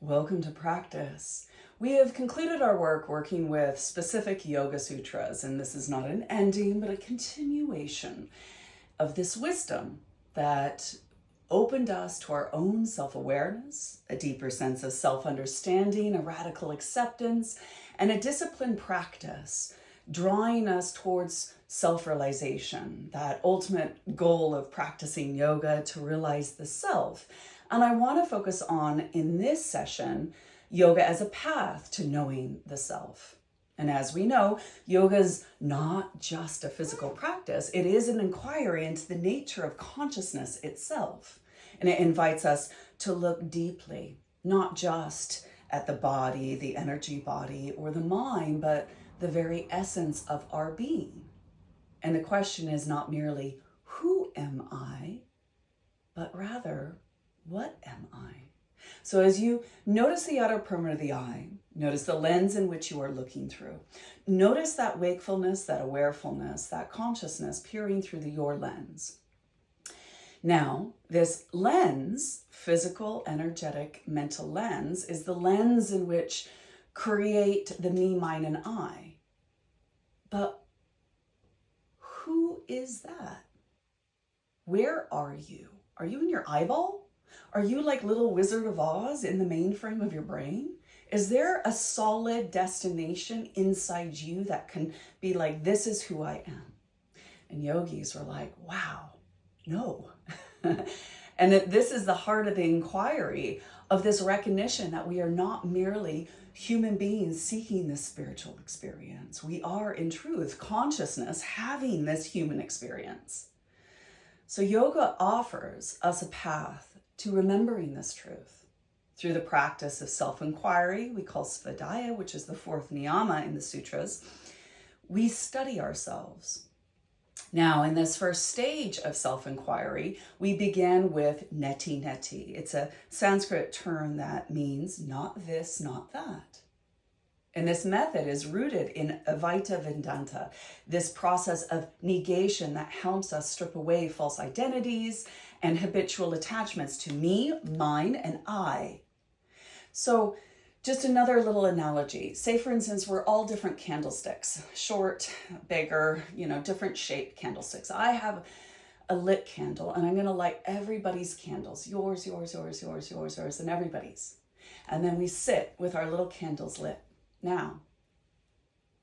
Welcome to practice. We have concluded our work working with specific yoga sutras, and this is not an ending, but a continuation of this wisdom that opened us to our own self-awareness, a deeper sense of self-understanding, a radical acceptance, and a disciplined practice, drawing us towards self-realization, that ultimate goal of practicing yoga to realize the self. And I want to focus on, in this session, yoga as a path to knowing the self. And as we know, yoga is not just a physical practice. It is an inquiry into the nature of consciousness itself. And it invites us to look deeply, not just at the body, the energy body, or the mind, but the very essence of our being. And the question is not merely, who am I? But rather, what am I? So as you notice the outer perimeter of the eye, notice the lens in which you are looking through. Notice that wakefulness, that awarefulness, that consciousness peering through your lens. Now, this lens, physical, energetic, mental lens, is the lens in which create the me, mine, and I. But who is that? Where are you? Are you in your eyeball? Are you like little Wizard of Oz in the mainframe of your brain? Is there a solid destination inside you that can be like, this is who I am? And yogis were like, wow, no. And that this is the heart of the inquiry of this recognition that we are not merely human beings seeking this spiritual experience. We are, in truth, consciousness having this human experience. So yoga offers us a path to remembering this truth through the practice of self-inquiry, we call svadhyaya, which is the fourth niyama in the sutras. We study ourselves. Now, in this first stage of self-inquiry, we begin with Neti Neti. It's a Sanskrit term that means not this, not that. And this method is rooted in Advaita Vedanta, this process of negation that helps us strip away false identities and habitual attachments to me, mine, and I. So just another little analogy. Say, for instance, we're all different candlesticks, short, bigger, different shaped candlesticks. I have a lit candle, and I'm going to light everybody's candles, yours, and everybody's. And then we sit with our little candles lit. Now,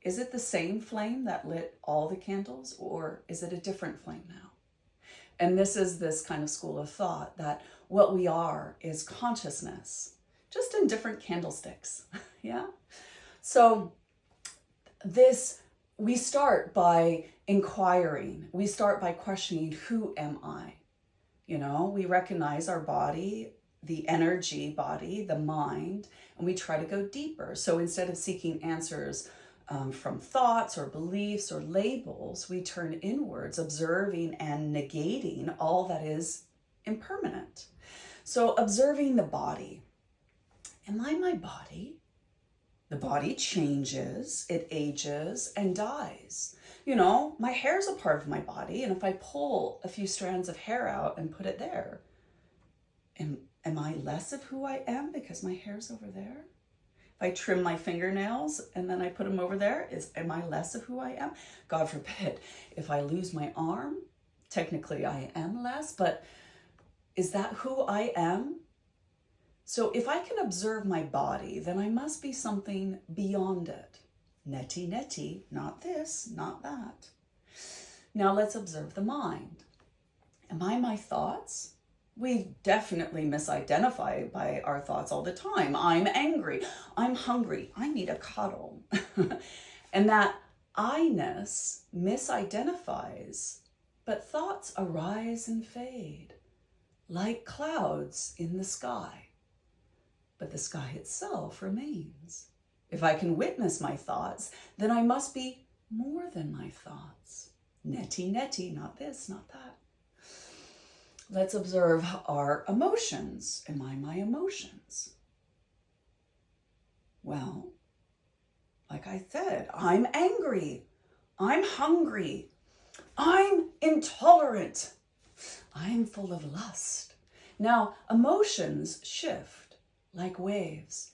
is it the same flame that lit all the candles, or is it a different flame now? And this is this kind of school of thought that what we are is consciousness, just in different candlesticks, yeah? So we start by inquiring. We start by questioning, who am I? We recognize our body, the energy body, the mind, and we try to go deeper. So instead of seeking answers from thoughts or beliefs or labels, we turn inwards, observing and negating all that is impermanent. So observing the body. Am I my body? The body changes, it ages and dies. My hair's a part of my body, and if I pull a few strands of hair out and put it there, am I less of who I am because my hair's over there? If I trim my fingernails and then I put them over there, am I less of who I am? God forbid. If I lose my arm, technically I am less, but is that who I am? So if I can observe my body, then I must be something beyond it. Neti neti, not this, not that. Now let's observe the mind. Am I my thoughts? We definitely misidentify by our thoughts all the time. I'm angry. I'm hungry. I need a cuddle. And that I-ness misidentifies, but thoughts arise and fade like clouds in the sky. But the sky itself remains. If I can witness my thoughts, then I must be more than my thoughts. Neti neti, not this, not that. Let's observe our emotions. Am I my emotions? Well, like I said, I'm angry. I'm hungry. I'm intolerant. I'm full of lust. Now, emotions shift like waves.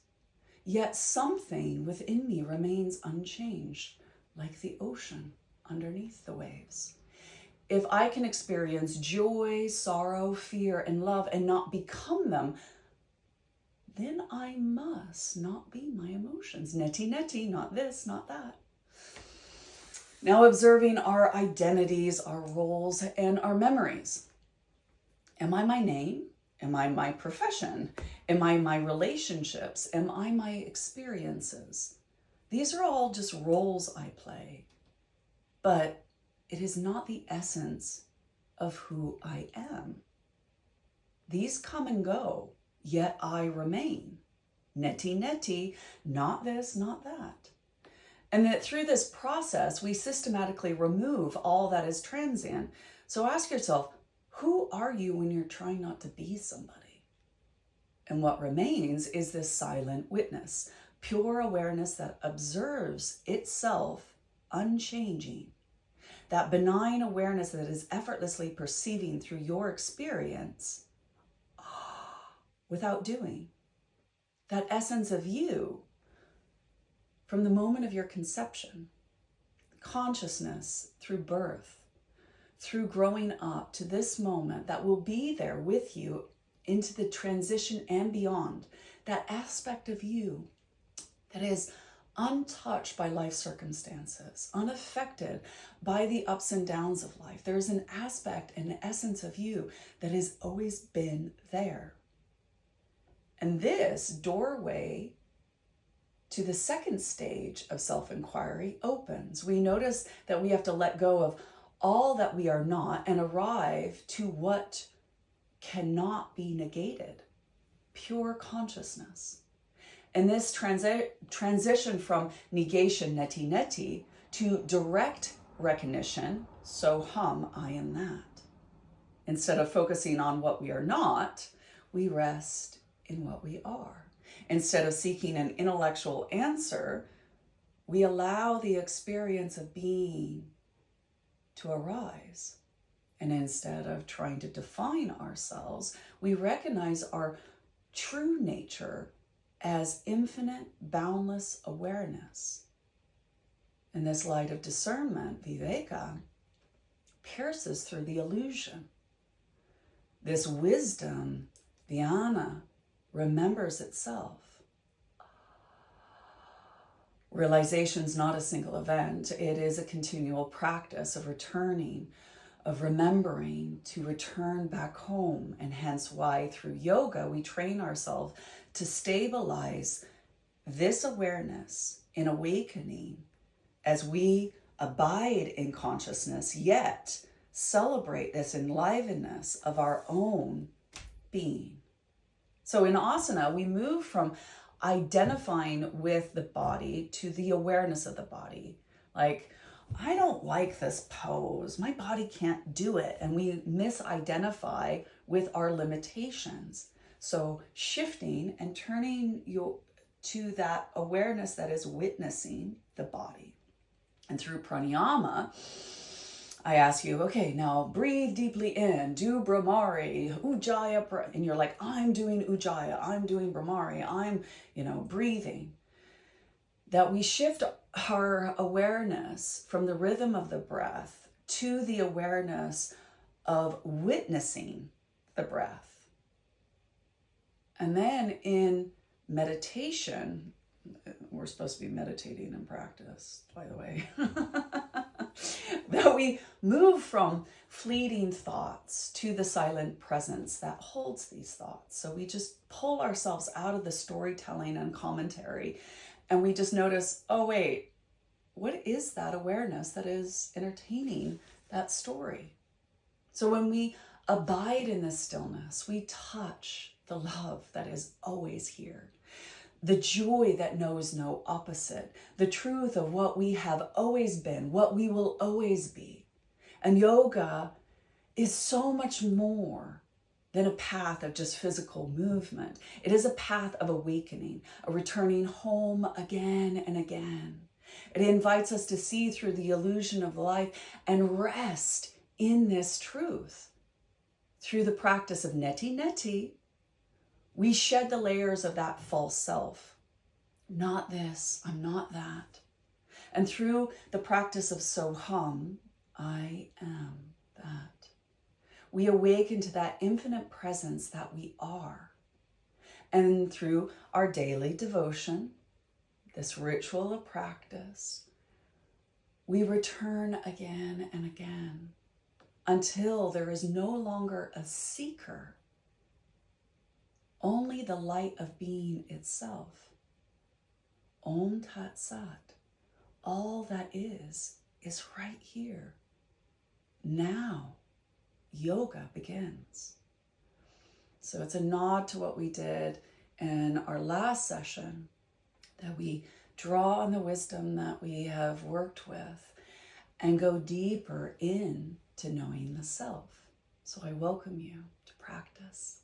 Yet something within me remains unchanged, like the ocean underneath the waves. If I can experience joy, sorrow, fear, and love and not become them, then I must not be my emotions. Neti neti, not this, not that. Now observing our identities, our roles, and our memories. Am I my name? Am I my profession? Am I my relationships? Am I my experiences? These are all just roles I play, but it is not the essence of who I am. These come and go, yet I remain. Neti neti, not this, not that. And that through this process, we systematically remove all that is transient. So ask yourself, who are you when you're trying not to be somebody? And what remains is this silent witness, pure awareness that observes itself unchanging. That benign awareness that is effortlessly perceiving through your experience without doing. That essence of you from the moment of your conception, consciousness through birth, through growing up to this moment that will be there with you into the transition and beyond. That aspect of you that is untouched by life circumstances, unaffected by the ups and downs of life. There's an aspect and an essence of you that has always been there. And this doorway to the second stage of self-inquiry opens. We notice that we have to let go of all that we are not and arrive to what cannot be negated, pure consciousness. And this transition from negation, neti neti, to direct recognition, so hum, I am that. Instead of focusing on what we are not, we rest in what we are. Instead of seeking an intellectual answer, we allow the experience of being to arise. And instead of trying to define ourselves, we recognize our true nature as infinite, boundless awareness. And this light of discernment, viveka, pierces through the illusion. This wisdom, dhyana, remembers itself. Realization is not a single event. It is a continual practice of returning, of remembering to return back home. And hence why through yoga, we train ourselves to stabilize this awareness in awakening as we abide in consciousness, yet celebrate this enlivenness of our own being. So in asana, we move from identifying with the body to the awareness of the body. Like, I don't like this pose. My body can't do it. And we misidentify with our limitations. So shifting and turning you to that awareness that is witnessing the body. And through pranayama, I ask you, okay, now breathe deeply in, do Brahmari, Ujjayi, and you're like, I'm doing Ujjayi, I'm doing Brahmari, I'm, breathing. That we shift our awareness from the rhythm of the breath to the awareness of witnessing the breath. And then in meditation, we're supposed to be meditating in practice, by the way, that we move from fleeting thoughts to the silent presence that holds these thoughts. So we just pull ourselves out of the storytelling and commentary, and we just notice, oh wait, what is that awareness that is entertaining that story? So when we abide in this stillness, we touch the love that is always here. The joy that knows no opposite, the truth of what we have always been, what we will always be. And yoga is so much more than a path of just physical movement. It is a path of awakening, a returning home again and again. It invites us to see through the illusion of life and rest in this truth. Through the practice of neti neti, We shed the layers of that false self. Not this, I'm not that. And through the practice of So Hum, I am that. We awaken to that infinite presence that we are. And through our daily devotion, this ritual of practice, we return again and again until there is no longer a seeker, only the light of being itself. Om Tat Sat. All that is right here. Now, yoga begins. So it's a nod to what we did in our last session, that we draw on the wisdom that we have worked with and go deeper into knowing the self. So I welcome you to practice.